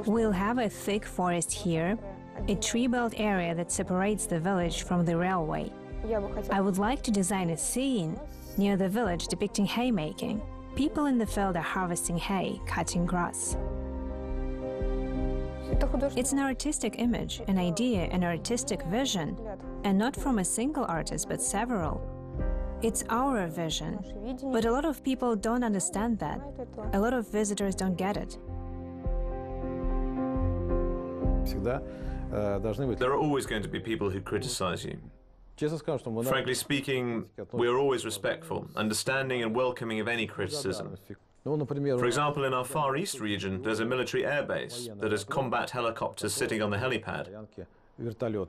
We'll have a thick forest here, a tree-belt area that separates the village from the railway. I would like to design a scene near the village depicting haymaking. People in the field are harvesting hay, cutting grass. It's an artistic image, an idea, an artistic vision, and not from a single artist, but several. It's our vision, but a lot of people don't understand that. A lot of visitors don't get it. There are always going to be people who criticize you. Frankly speaking, we are always respectful, understanding and welcoming of any criticism. For example, in our Far East region, there's a military airbase that has combat helicopters sitting on the helipad.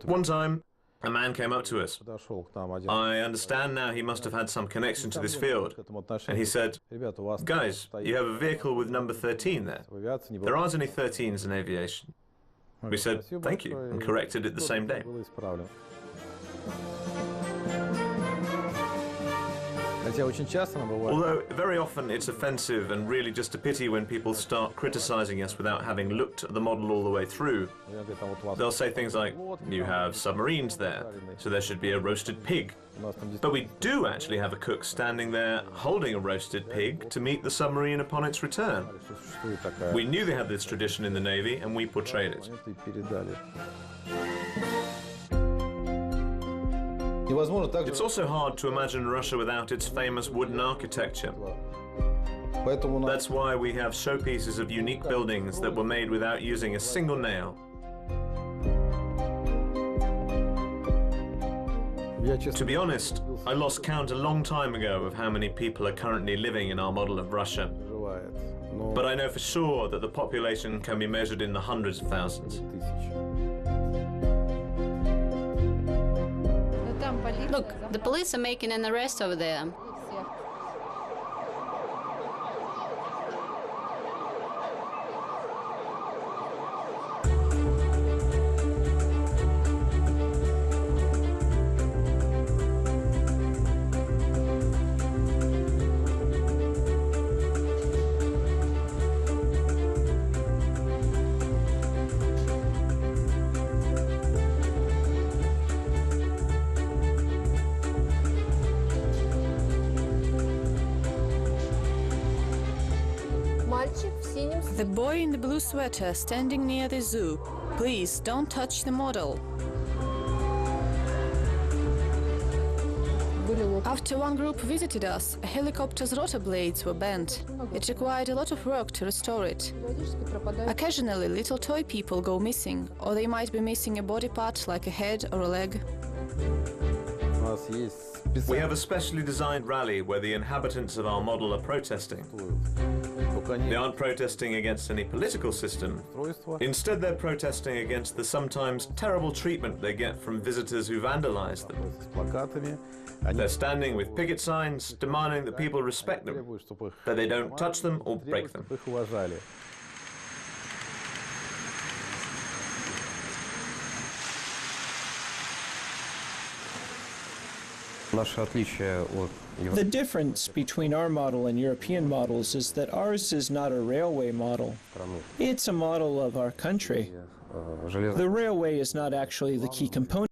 One time, a man came up to us. I understand now he must have had some connection to this field. And he said, "Guys, you have a vehicle with number 13 there. There aren't any 13s in aviation." We said, "Thank you," and corrected it the same day. Although very often it's offensive and really just a pity when people start criticizing us without having looked at the model all the way through. They'll say things like, "You have submarines there, so there should be a roasted pig." But we do actually have a cook standing there holding a roasted pig to meet the submarine upon its return. We knew they had this tradition in the Navy and we portrayed it. It's also hard to imagine Russia without its famous wooden architecture. That's why we have showpieces of unique buildings that were made without using a single nail. To be honest, I lost count a long time ago of how many people are currently living in our model of Russia. But I know for sure that the population can be measured in the hundreds of thousands. Look, the police are making an arrest over there. The boy in the blue sweater standing near the zoo. Please don't touch the model. After one group visited us, a helicopter's rotor blades were bent. It required a lot of work to restore it. Occasionally, little toy people go missing, or they might be missing a body part like a head or a leg. We have a specially designed rally where the inhabitants of our model are protesting. They aren't protesting against any political system. Instead, they're protesting against the sometimes terrible treatment they get from visitors who vandalize them. They're standing with picket signs, demanding that people respect them, that they don't touch them or break them. The difference between our model and European models is that ours is not a railway model. It's a model of our country. The railway is not actually the key component.